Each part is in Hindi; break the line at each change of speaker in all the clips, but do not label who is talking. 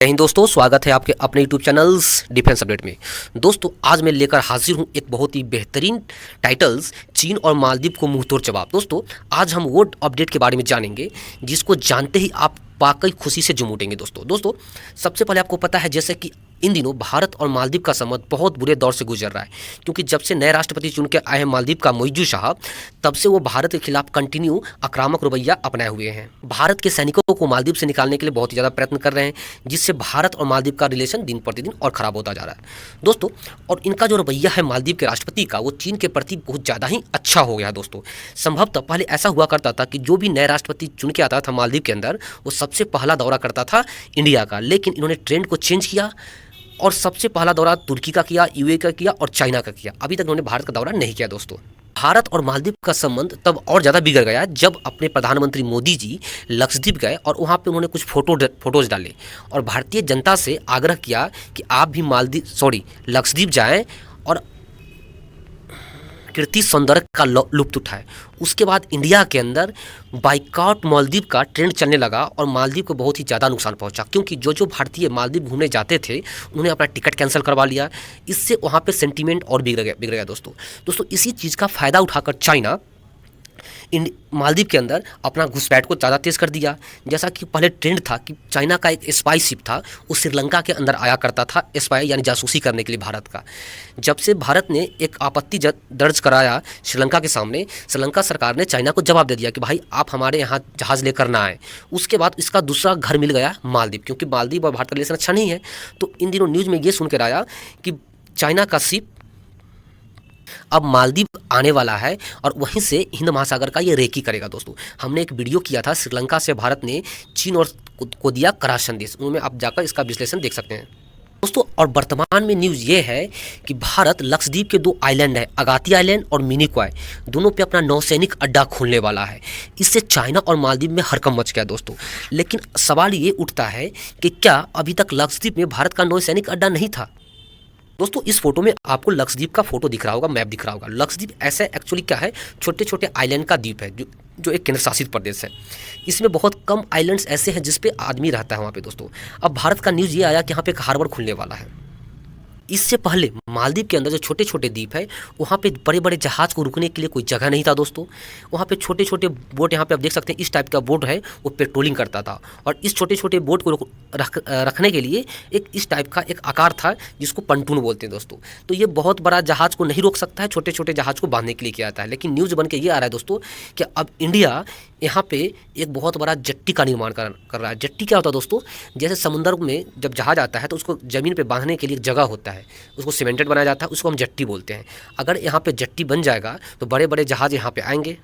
जय हिंद दोस्तों, स्वागत है आपके अपने यूट्यूब चैनल्स डिफेंस अपडेट में। दोस्तों आज मैं लेकर हाजिर हूं एक बहुत ही बेहतरीन टाइटल्स, चीन और मालदीव को मुंहतोड़ जवाब। दोस्तों आज हम वो अपडेट के बारे में जानेंगे जिसको जानते ही आप वाकई खुशी से झूम उठेंगे। दोस्तों सबसे पहले आपको पता है जैसे कि इन दिनों भारत और मालदीव का संबंध बहुत बुरे दौर से गुजर रहा है, क्योंकि जब से नए राष्ट्रपति चुन के आए हैं मालदीव का मोइज़ू शाह, तब से वो भारत के खिलाफ कंटिन्यू आक्रामक रवैया अपनाए हुए हैं। भारत के सैनिकों को मालदीव से निकालने के लिए बहुत ही ज़्यादा प्रयत्न कर रहे हैं, जिससे भारत और मालदीव का रिलेशन दिन प्रतिदिन और ख़राब होता जा रहा है दोस्तों। और इनका जो रवैया है मालदीव के राष्ट्रपति का, वो चीन के प्रति बहुत ज़्यादा ही अच्छा हो गया दोस्तों। संभवतः पहले ऐसा हुआ करता था कि जो भी नया राष्ट्रपति चुन के आता था मालदीव के अंदर, वो सबसे पहला दौरा करता था इंडिया का, लेकिन इन्होंने ट्रेंड को चेंज किया और सबसे पहला दौरा तुर्की का किया, यूएई का किया और चाइना का किया। अभी तक उन्होंने भारत का दौरा नहीं किया दोस्तों। भारत और मालदीव का संबंध तब और ज़्यादा बिगड़ गया जब अपने प्रधानमंत्री मोदी जी लक्षद्वीप गए और वहाँ पे उन्होंने कुछ फोटोज डाले और भारतीय जनता से आग्रह किया कि आप भी लक्षद्वीप जाएं और कृति सौंदर्य का लुत्फ उठाए। उसके बाद इंडिया के अंदर बाइकआउट मालदीव का ट्रेंड चलने लगा और मालदीव को बहुत ही ज़्यादा नुकसान पहुंचा, क्योंकि जो भारतीय मालदीव घूमने जाते थे उन्होंने अपना टिकट कैंसिल करवा लिया। इससे वहाँ पे सेंटीमेंट और बिगड़ गया दोस्तों। इसी चीज़ का फ़ायदा उठाकर चाइना मालदीव के अंदर अपना घुसपैठ को ज़्यादा तेज़ कर दिया। जैसा कि पहले ट्रेंड था कि चाइना का एक स्पाई शिप था, वो श्रीलंका के अंदर आया करता था स्पाई यानी जासूसी करने के लिए भारत का। जब से भारत ने एक आपत्ति दर्ज कराया श्रीलंका के सामने, श्रीलंका सरकार ने चाइना को जवाब दे दिया कि भाई आप हमारे यहाँ जहाज़ लेकर ना आए। उसके बाद इसका दूसरा घर मिल गया मालदीव, क्योंकि मालदीव और भारत का रिलेशन अच्छा नहीं है। तो इन दिनों न्यूज़ में ये सुन कर आया कि चाइना का शिप अब मालदीव आने वाला है और वहीं से हिंद महासागर का ये रेकी करेगा। दोस्तों हमने एक वीडियो किया था, श्रीलंका से भारत ने चीन और को दिया कड़ा संदेश, उनमें आप जाकर इसका विश्लेषण देख सकते हैं दोस्तों। और वर्तमान में न्यूज़ ये है कि भारत लक्षद्वीप के 2 आइलैंड है, अगाती आइलैंड और मिनिकॉय, दोनों पे अपना नौसैनिक अड्डा खोलने वाला है। इससे चाइना और मालदीव में हड़कंप मच गया दोस्तों। लेकिन सवाल ये उठता है कि क्या अभी तक लक्षद्वीप में भारत का नौसैनिक अड्डा नहीं था? दोस्तों इस फोटो में आपको लक्षद्वीप का फोटो दिख रहा होगा, मैप दिख रहा होगा। लक्षद्वीप ऐसे एक्चुअली क्या है, छोटे छोटे आइलैंड का द्वीप है जो एक केंद्र शासित प्रदेश है। इसमें बहुत कम आइलैंड्स ऐसे हैं जिस पे आदमी रहता है वहाँ पे दोस्तों। अब भारत का न्यूज़ ये आया कि यहाँ पे एक हार्बर खुलने वाला है। इससे पहले मालदीव के अंदर जो छोटे छोटे द्वीप है, वहाँ पे बड़े बड़े जहाज़ को रुकने के लिए कोई जगह नहीं था दोस्तों। वहाँ पे छोटे छोटे बोट, यहाँ पे आप देख सकते हैं इस टाइप का बोट है, वो पेट्रोलिंग करता था। और इस छोटे छोटे बोट को रखने के लिए एक इस टाइप का एक आकार था जिसको पंटून बोलते हैं दोस्तों। तो ये बहुत बड़ा जहाज़ को नहीं रोक सकता है, छोटे छोटे जहाज़ को बांधने के लिए किया जाता है। लेकिन न्यूज़ बन के ये आ रहा है दोस्तों कि अब इंडिया यहाँ पे एक बहुत बड़ा जेट्टी का निर्माण कर रहा है। जेट्टी क्या होता है दोस्तों, जैसे समुद्र में जब जहाज आता है तो उसको ज़मीन पे बांधने के लिए एक जगह होता है, उसको सीमेंटेड बनाया जाता है, उसको हम जेट्टी बोलते हैं। अगर यहाँ पे जेट्टी बन जाएगा तो बड़े बड़े जहाज़ यहाँ पे आएंगे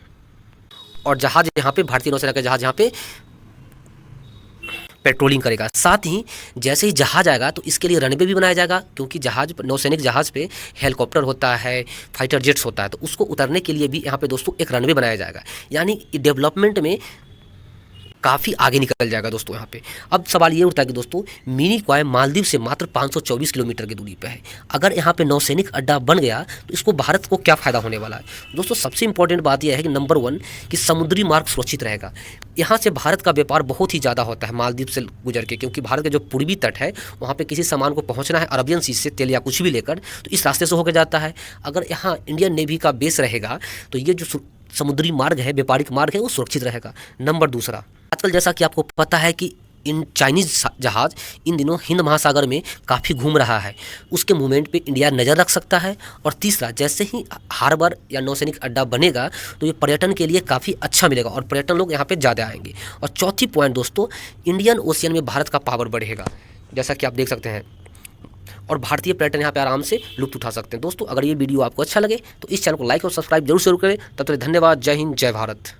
और जहाज़ यहाँ पे भारतीय नौसेना का जहाज़ यहाँ पे पेट्रोलिंग करेगा। साथ ही जैसे ही जहाज आएगा तो इसके लिए रनवे भी बनाया जाएगा, क्योंकि जहाज नौसैनिक जहाज़ पे हेलीकॉप्टर होता है, फाइटर जेट्स होता है, तो उसको उतरने के लिए भी यहाँ पे दोस्तों एक रनवे बनाया जाएगा। यानी डेवलपमेंट में काफ़ी आगे निकल जाएगा दोस्तों यहाँ पे। अब सवाल ये उठता है कि दोस्तों मिनिकॉय मालदीव से मात्र 524 किलोमीटर की दूरी पे है। अगर यहाँ पे नौसैनिक अड्डा बन गया तो इसको भारत को क्या फ़ायदा होने वाला है दोस्तों? सबसे इंपॉर्टेंट बात यह है कि नंबर 1 कि समुद्री मार्ग सुरक्षित रहेगा। यहाँ से भारत का व्यापार बहुत ही ज़्यादा होता है मालदीव से गुजर के, क्योंकि भारत का जो पूर्वी तट है वहाँ पे किसी सामान को पहुँचना है अरबियन सी से, तेल या कुछ भी लेकर, तो इस रास्ते से होकर जाता है। अगर यहाँ इंडियन नेवी का बेस रहेगा तो ये जो समुद्री मार्ग है, व्यापारिक मार्ग है, वो सुरक्षित रहेगा। नंबर 2, आजकल जैसा कि आपको पता है कि इन चाइनीज़ जहाज़ इन दिनों हिंद महासागर में काफ़ी घूम रहा है, उसके मूवमेंट पे इंडिया नज़र रख सकता है। और तीसरा, जैसे ही हार्बर या नौसैनिक अड्डा बनेगा तो ये पर्यटन के लिए काफ़ी अच्छा मिलेगा और पर्यटन लोग यहाँ पे ज़्यादा आएंगे। और चौथी पॉइंट दोस्तों, इंडियन ओशियन में भारत का पावर बढ़ेगा, जैसा कि आप देख सकते हैं, और भारतीय पर्यटन यहाँ पे आराम से लुत्फ उठा सकते हैं। दोस्तों अगर ये वीडियो आपको अच्छा लगे तो इस चैनल को लाइक और सब्सक्राइब जरूर करें। तब तक धन्यवाद। जय हिंद, जय भारत।